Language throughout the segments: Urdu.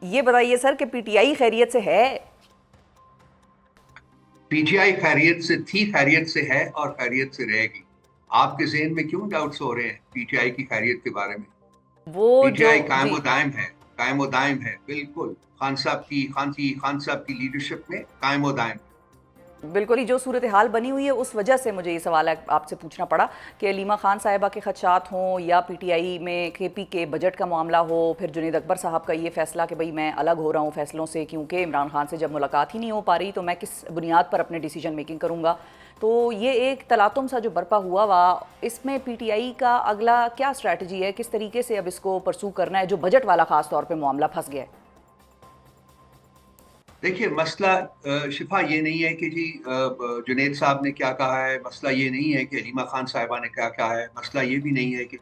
یہ بتائیے سر کہ پی ٹی آئی خیریت سے ہے؟ پی ٹی آئی خیریت سے تھی، خیریت سے ہے اور خیریت سے رہے گی۔ آپ کے ذہن میں کیوں ڈاؤٹس ہو رہے ہیں پی ٹی آئی کی خیریت کے بارے میں؟ وہ پی ٹی جو آئی قائم جی و دائم ہے، قائم و دائم ہے، بالکل خان صاحب کی لیڈرشپ میں قائم و دائم ہے۔ بالکل ہی جو صورتحال بنی ہوئی ہے اس وجہ سے مجھے یہ سوال آپ سے پوچھنا پڑا کہ علیمہ خان صاحبہ کے خدشات ہوں یا پی ٹی آئی میں کے پی کے بجٹ کا معاملہ ہو، پھر جنید اکبر صاحب کا یہ فیصلہ کہ بھئی میں الگ ہو رہا ہوں فیصلوں سے کیونکہ عمران خان سے جب ملاقات ہی نہیں ہو پا رہی تو میں کس بنیاد پر اپنے ڈیسیجن میکنگ کروں گا۔ تو یہ ایک تلاطم سا جو برپا ہوا اس میں پی ٹی آئی کا اگلا کیا اسٹریٹجی ہے، کس طریقے سے اب اس کو پرسو کرنا ہے جو بجٹ والا خاص طور پہ معاملہ پھنس گیا ہے؟ دیکھیے مسئلہ شفا یہ نہیں ہے کہ جی جنید صاحب نے کیا کہا ہے، مسئلہ یہ نہیں ہے کہ علیمہ خان صاحبہ نے کیا کہا ہے، مسئلہ یہ بھی نہیں ہے کہ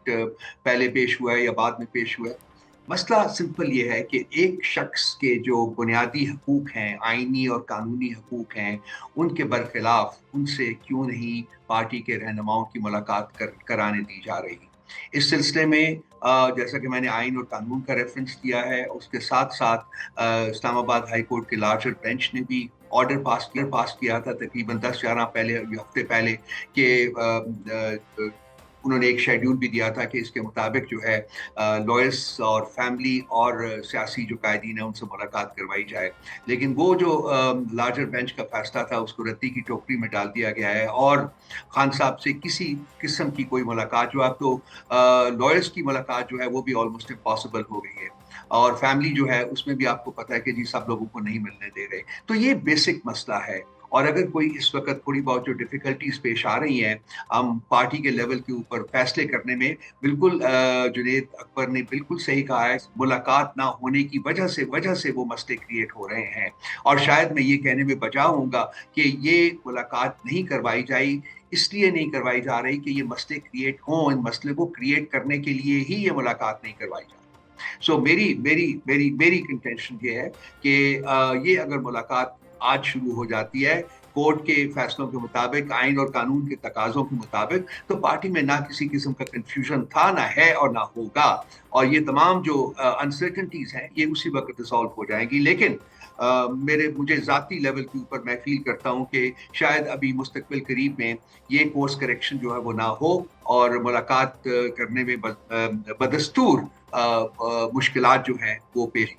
پہلے پیش ہوا ہے یا بعد میں پیش ہوا ہے۔ مسئلہ سمپل یہ ہے کہ ایک شخص کے جو بنیادی حقوق ہیں، آئینی اور قانونی حقوق ہیں، ان کے برخلاف ان سے کیوں نہیں پارٹی کے رہنماؤں کی ملاقات کرانے دی جا رہی۔ اس سلسلے میں جیسا کہ میں نے آئین اور قانون کا ریفرنس کیا ہے، اس کے ساتھ ساتھ اسلام آباد ہائی کورٹ کے لارجر بینچ نے بھی آرڈر پاس کیا تھا تقریباً 10-11 پہلے ہفتے پہلے کہ انہوں نے ایک شیڈیول بھی دیا تھا کہ اس کے مطابق جو ہے لائرس اور فیملی اور سیاسی جو قائدین ہیں ان سے ملاقات کروائی جائے، لیکن وہ جو لارجر بینچ کا فیصلہ تھا اس کو ردی کی ٹوکری میں ڈال دیا گیا ہے، اور خان صاحب سے کسی قسم کی کوئی ملاقات جو اب تو لائرس کی ملاقات جو ہے وہ بھی آلموسٹ امپاسبل ہو گئی ہے، اور فیملی جو ہے اس میں بھی آپ کو پتا ہے کہ جی سب لوگوں کو نہیں ملنے دے رہے۔ تو یہ بیسک مسئلہ ہے، اور اگر کوئی اس وقت تھوڑی بہت جو ڈیفیکلٹیز پیش آ رہی ہیں ہم پارٹی کے لیول کے اوپر فیصلے کرنے میں، بالکل جنید اکبر نے بالکل صحیح کہا ہے، ملاقات نہ ہونے کی وجہ سے وہ مسئلے کریٹ ہو رہے ہیں، اور شاید میں یہ کہنے میں بچا ہوں گا کہ یہ ملاقات نہیں کروائی جائی، اس لیے نہیں کروائی جا رہی کہ یہ مسئلے کریٹ ہوں، ان مسئلے کو کریٹ کرنے کے لیے ہی یہ ملاقات نہیں کروائی جا رہی۔ سو میری کنٹینشن یہ ہے کہ یہ اگر ملاقات آج شروع ہو جاتی ہے کورٹ کے فیصلوں کے مطابق، آئین اور قانون کے تقاضوں کے مطابق، تو پارٹی میں نہ کسی قسم کا کنفیوژن تھا، نہ ہے اور نہ ہوگا، اور یہ تمام جو انسرٹنٹیز ہیں یہ اسی وقت ریزالو ہو جائیں گی۔ لیکن مجھے ذاتی لیول کے اوپر میں فیل کرتا ہوں کہ شاید ابھی مستقبل قریب میں یہ کورس کریکشن جو ہے وہ نہ ہو، اور ملاقات کرنے میں بدستور مشکلات جو ہیں وہ پیش۔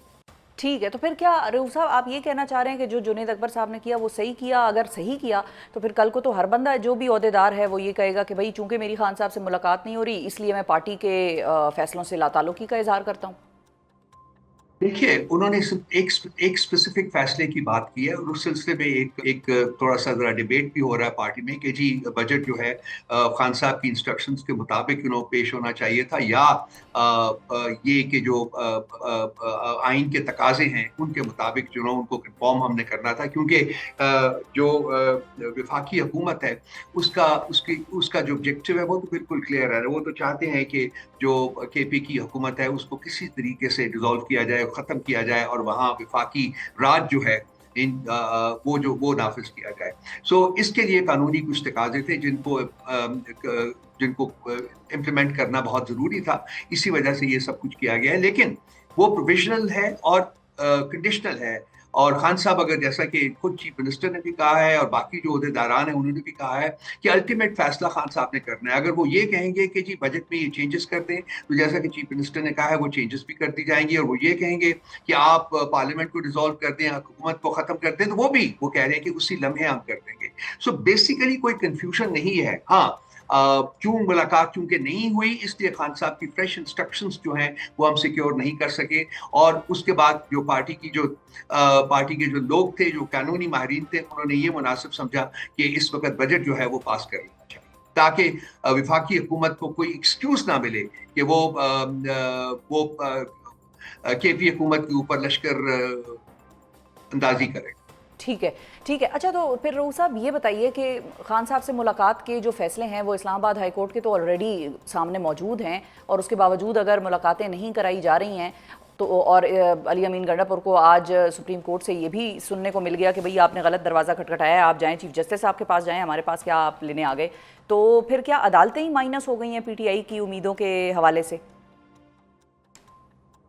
ٹھیک ہے، تو پھر کیا رؤوف صاحب آپ یہ کہنا چاہ رہے ہیں کہ جو جنید اکبر صاحب نے کیا وہ صحیح کیا؟ اگر صحیح کیا تو پھر کل کو تو ہر بندہ جو بھی عہدیدار ہے وہ یہ کہے گا کہ بھئی چونکہ میری خان صاحب سے ملاقات نہیں ہو رہی اس لیے میں پارٹی کے فیصلوں سے لا تعلقی کا اظہار کرتا ہوں۔ دیکھیے انہوں نے صرف ایک اسپیسیفک فیصلے کی بات کی ہے، اور اس سلسلے میں ایک تھوڑا سا ذرا ڈیبیٹ بھی ہو رہا ہے پارٹی میں کہ جی بجٹ جو ہے خان صاحب کی انسٹرکشنز کے مطابق پیش ہونا چاہیے تھا، یا یہ کہ جو آئین کے تقاضے ہیں ان کے مطابق جو ان کو کنفارم ہم نے کرنا تھا، کیونکہ جو وفاقی حکومت ہے اس کا جو آبجیکٹو ہے وہ تو بالکل کلیئر ہے، وہ تو چاہتے ہیں کہ جو کے پی کی حکومت ہے اس کو کسی طریقے سے ڈیزالو کیا جائے، ختم کیا جائے، اور وہاں وفاقی راج جو ہے وہ نافذ کیا جائے۔ سو اس کے لیے قانونی کچھ تقاضے تھے جن کو امپلیمنٹ کرنا بہت ضروری تھا، اسی وجہ سے یہ سب کچھ کیا گیا ہے، لیکن وہ پروویژنل ہے اور کنڈیشنل ہے، اور خان صاحب اگر جیسا کہ خود چیف منسٹر نے بھی کہا ہے اور باقی جو عہدیداران ہیں انہوں نے بھی کہا ہے کہ الٹیمیٹ فیصلہ خان صاحب نے کرنا ہے، اگر وہ یہ کہیں گے کہ جی بجٹ میں یہ چینجز کر دیں تو جیسا کہ چیف منسٹر نے کہا ہے وہ چینجز بھی کر دی جائیں گی، اور وہ یہ کہیں گے کہ آپ پارلیمنٹ کو ڈیزالو کر دیں، حکومت کو ختم کر دیں، تو وہ کہہ رہے ہیں کہ اسی لمحے ہم کر دیں گے۔ سو بیسیکلی کوئی کنفیوژن نہیں ہے۔ ہاں کیوں ملاقات چونکہ نہیں ہوئی اس لیے خان صاحب کی فریش انسٹرکشنز جو ہیں وہ ہم سیکیور نہیں کر سکے، اور اس کے بعد جو پارٹی کے جو لوگ تھے، جو قانونی ماہرین تھے، انہوں نے یہ مناسب سمجھا کہ اس وقت بجٹ جو ہے وہ پاس کر لینا چاہیے تاکہ وفاقی حکومت کو کوئی ایکسکیوز نہ ملے کہ وہ کے پی حکومت کے اوپر لشکر اندازی کرے۔ ٹھیک ہے ٹھیک ہے، اچھا تو پھر رؤوف صاحب یہ بتائیے کہ خان صاحب سے ملاقات کے جو فیصلے ہیں وہ اسلام آباد ہائی کورٹ کے تو آلریڈی سامنے موجود ہیں، اور اس کے باوجود اگر ملاقاتیں نہیں کرائی جا رہی ہیں تو، اور علی امین گنڈا پور کو آج سپریم کورٹ سے یہ بھی سننے کو مل گیا کہ بھئی آپ نے غلط دروازہ کھٹکھٹایا ہے، آپ جائیں چیف جسٹس صاحب کے پاس جائیں، ہمارے پاس کیا آپ لینے آ گئے؟ تو پھر کیا عدالتیں ہی مائنس ہو گئی ہیں پی ٹی آئی کی امیدوں کے حوالے سے؟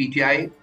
PTI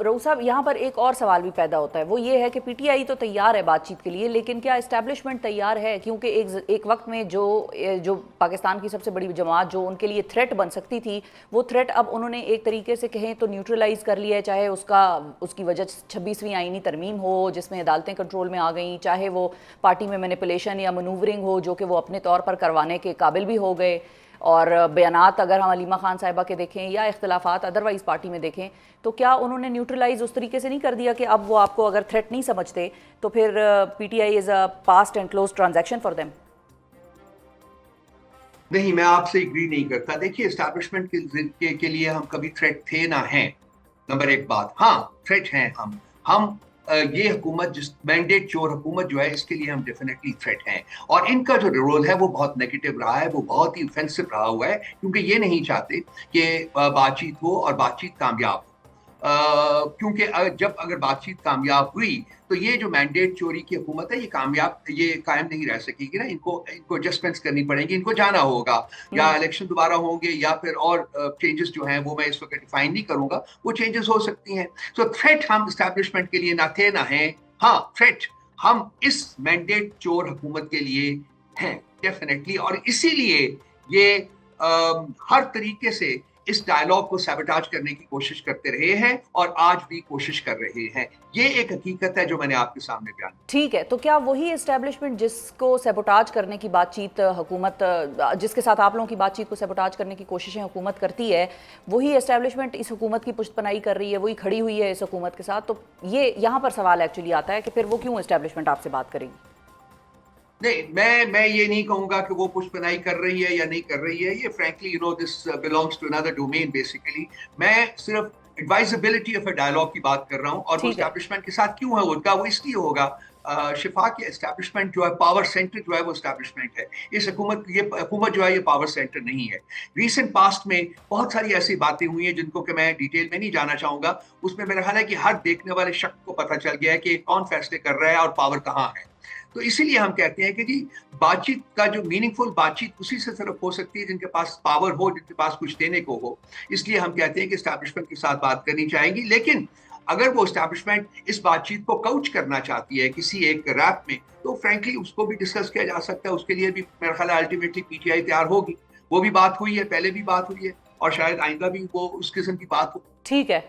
رؤوف صاحب یہاں پر ایک اور سوال بھی پیدا ہوتا ہے، وہ یہ ہے کہ پی ٹی آئی تو تیار ہے بات چیت کے لیے، لیکن کیا اسٹیبلشمنٹ تیار ہے؟ کیونکہ ایک وقت میں جو پاکستان کی سب سے بڑی جماعت جو ان کے لیے تھریٹ بن سکتی تھی، وہ تھریٹ اب انہوں نے ایک طریقے سے کہیں تو نیوٹرلائز کر لیا ہے، چاہے اس کی وجہ 26ویں آئینی ترمیم ہو جس میں عدالتیں کنٹرول میں آ گئیں، چاہے وہ پارٹی میں مینیپولیشن یا منوورنگ ہو جو کہ وہ اپنے طور پر کروانے کے قابل بھی ہو گئے، اور بیانات اگر ہم علیمہ خان صاحبہ کے دیکھیں یا اختلافات ادروائز پارٹی میں دیکھیں، تو کیا انہوں نے نیوٹرلائز اس طریقے سے نہیں کر دیا کہ اب وہ آپ کو اگر تھریٹ نہیں سمجھتے تو پھر PTI is a past and close transaction for them? نہیں، میں آپ سے اگری نہیں کرتا. دیکھیے اسٹیبلشمنٹ کے لیے ہم کبھی تھریٹ تھے نہ ہیں. نمبر ایک بات، ہاں تھریٹ ہیں ہم یہ حکومت جس مینڈیٹ چور حکومت جو ہے اس کے لیے ہم ڈیفینیٹلی تھریٹ ہیں، اور ان کا جو رول ہے وہ بہت نیگیٹو رہا ہے، وہ بہت ہی اوفینسو رہا ہوا ہے، کیونکہ یہ نہیں چاہتے کہ بات چیت ہو اور بات چیت کامیاب ہو. کیونکہ جب اگر بات چیت کامیاب ہوئی تو یہ جو مینڈیٹ چوری کی حکومت ہے یہ قائم نہیں رہ سکے گی نا. ان کو ایڈجسٹمنٹس کرنی پڑیں گی، ان کو جانا ہوگا، یا الیکشن دوبارہ ہوں گے، یا پھر اور چینجز جو ہیں وہ میں اس وقت ڈیفائن نہیں کروں گا، وہ چینجز ہو سکتی ہیں. تو تھریٹ ہم اسٹیبلشمنٹ کے لیے نہ تھے نہ ہیں. ہاں تھریٹ ہم اس مینڈیٹ چور حکومت کے لیے ہیں ڈیفینیٹلی، اور اسی لیے یہ ہر طریقے سے اس ڈائلاگ کو سیبوٹاج کرنے کی کوشش کرتے رہے ہیں، اور آج بھی کوشش کر رہے ہیں. یہ ایک حقیقت ہے جو میں نے آپ کے سامنے بیان کی. ٹھیک ہے، تو کیا وہی اسٹیبلشمنٹ جس کو سیبوٹاج کرنے کی بات چیت حکومت، جس کے ساتھ آپ لوگوں کی بات چیت کو سیبوٹاج کرنے کی کوششیں حکومت کرتی ہے، وہی اسٹیبلشمنٹ اس حکومت کی پشت پناہی کر رہی ہے، وہی کھڑی ہوئی ہے اس حکومت کے ساتھ؟ تو یہ یہاں پر سوال ایکچولی آتا ہے کہ پھر وہ کیوں اسٹیبلشمنٹ آپ سے بات کرے گی؟ نہیں، میں یہ نہیں کہوں گا کہ وہ پشت پناہی کر رہی ہے یا نہیں کر رہی ہے. یہ frankly this belongs to another domain basically. میں صرف ایڈوائزبلٹی آف اے ڈائلاگ کی بات کر رہا ہوں، اور وہ ٹھیک ہے، اسٹیبلشمنٹ کے ساتھ کیوں ہے ہوگا، وہ اس لیے ہوگا شفا کے اسٹیبلشمنٹ جو ہے، پاور سینٹر جو ہے وہ اسٹیبلشمنٹ ہے. یہ حکومت جو ہے یہ پاور سینٹر نہیں ہے. ریسنٹ پاسٹ میں بہت ساری ایسی باتیں ہوئی ہیں جن کو کہ میں ڈیٹیل میں نہیں جانا چاہوں گا. اس میں میرا خیال ہے کہ ہر دیکھنے والے شخص کو پتہ چل گیا ہے کہ کون فیصلے کر رہا ہے اور پاور کہاں ہے. تو اسی لیے ہم کہتے ہیں کہ جی بات چیت کا جو میننگ فل بات چیت اسی سے صرف ہو سکتی ہے جن کے پاس پاور ہو، جن کے پاس کچھ دینے کو ہو. اس لیے ہم کہتے ہیں کہ اسٹیبلشمنٹ کے ساتھ بات کرنی چاہیں گی، لیکن اگر وہ اسٹیبلشمنٹ اس بات چیت کو کوچ کرنا چاہتی ہے کسی ایک ریپ میں، تو فرینکلی اس کو بھی ڈسکس کیا جا سکتا ہے. اس کے لیے بھی میرا خیال ہے الٹیمیٹلی پی ٹی آئی تیار ہوگی. وہ بھی بات ہوئی ہے، پہلے بھی بات ہوئی ہے، اور شاید آئندہ بھی وہ اس قسم کی بات ہو. ٹھیک ہے.